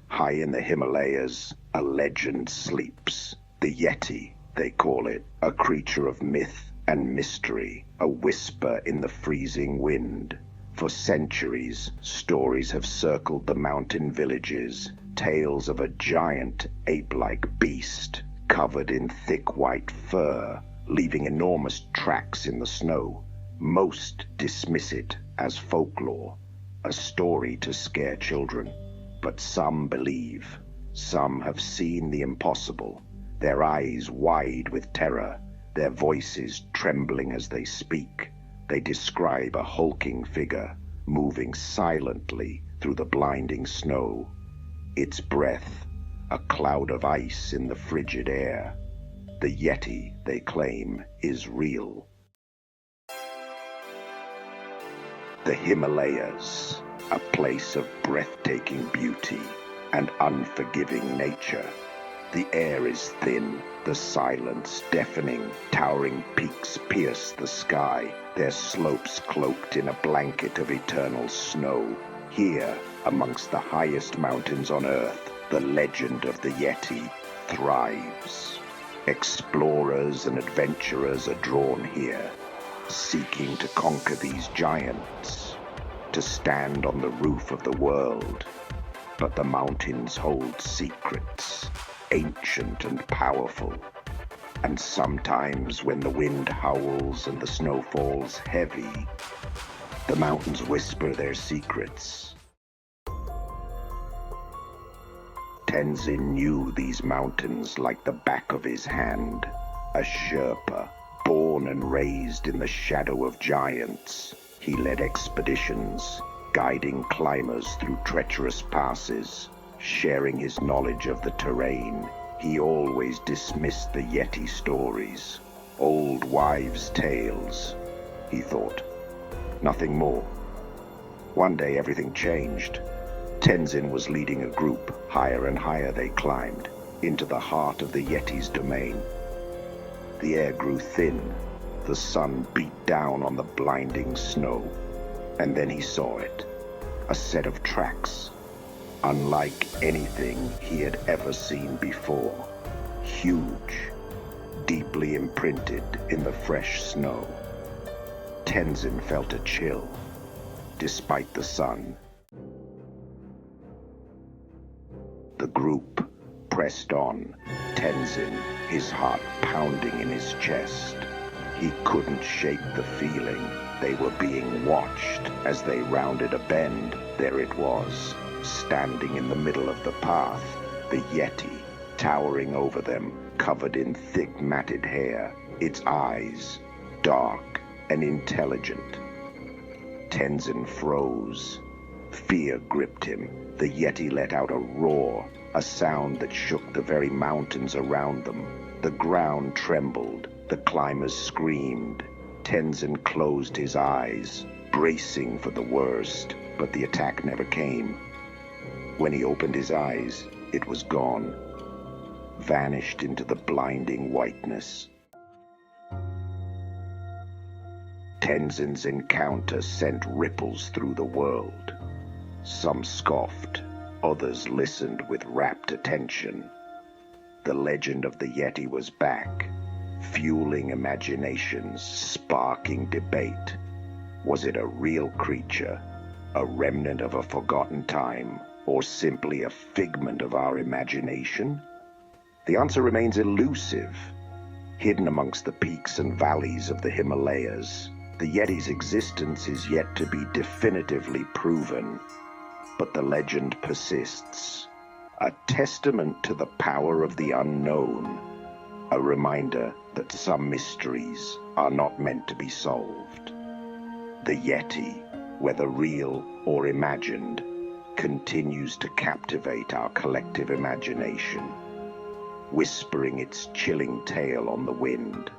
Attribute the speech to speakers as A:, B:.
A: High in the Himalayas, a legend sleeps. The Yeti, they call it, a creature of myth and mystery, a whisper in the freezing wind. For centuries, stories have circled the mountain villages, tales of a giant ape-like beast covered in thick white fur, leaving enormous tracks in the snow. Most dismiss it as folklore, a story to scare children. But some believe. Some have seen the impossible, their eyes wide with terror, their voices trembling as they speak. They describe a hulking figure moving silently through the blinding snow. Its breath, a cloud of ice in the frigid air. The Yeti, they claim, is real. The Himalayas, a place of breathtaking beauty and unforgiving nature. The air is thin, the silence deafening. Towering peaks pierce the sky, their slopes cloaked in a blanket of eternal snow. Here, amongst the highest mountains on Earth, the legend of the Yeti thrives. Explorers and adventurers are drawn here, seeking to conquer these giants, to stand on the roof of the world. But the mountains hold secrets, ancient and powerful. And sometimes when the wind howls and the snow falls heavy, the mountains whisper their secrets. Tenzin knew these mountains like the back of his hand. A Sherpa, born and raised in the shadow of giants, he led expeditions, guiding climbers through treacherous passes. Sharing his knowledge of the terrain, he always dismissed the Yeti stories. Old wives' tales, he thought. Nothing more. One day everything changed. Tenzin was leading a group. Higher and higher they climbed, into the heart of the Yeti's domain. The air grew thin. The sun beat down on the blinding snow. And then he saw it. A set of tracks, unlike anything he had ever seen before. Huge, deeply imprinted in the fresh snow. Tenzin felt a chill, despite the sun. The group pressed on, Tenzin, his heart pounding in his chest. He couldn't shake the feeling. They were being watched. As they rounded a bend, there it was, standing in the middle of the path, the Yeti, towering over them, covered in thick matted hair, its eyes dark and intelligent. Tenzin froze. Fear gripped him. The Yeti let out a roar, a sound that shook the very mountains around them. The ground trembled. The climbers screamed. Tenzin closed his eyes, bracing for the worst, but the attack never came. When he opened his eyes, it was gone, vanished into the blinding whiteness. Tenzin's encounter sent ripples through the world. Some scoffed, others listened with rapt attention. The legend of the Yeti was back, fueling imaginations, sparking debate. Was it a real creature, a remnant of a forgotten time, or simply a figment of our imagination? The answer remains elusive. Hidden amongst the peaks and valleys of the Himalayas, the Yeti's existence is yet to be definitively proven. But the legend persists, a testament to the power of the unknown, a reminder that some mysteries are not meant to be solved. The Yeti, whether real or imagined, continues to captivate our collective imagination, whispering its chilling tale on the wind.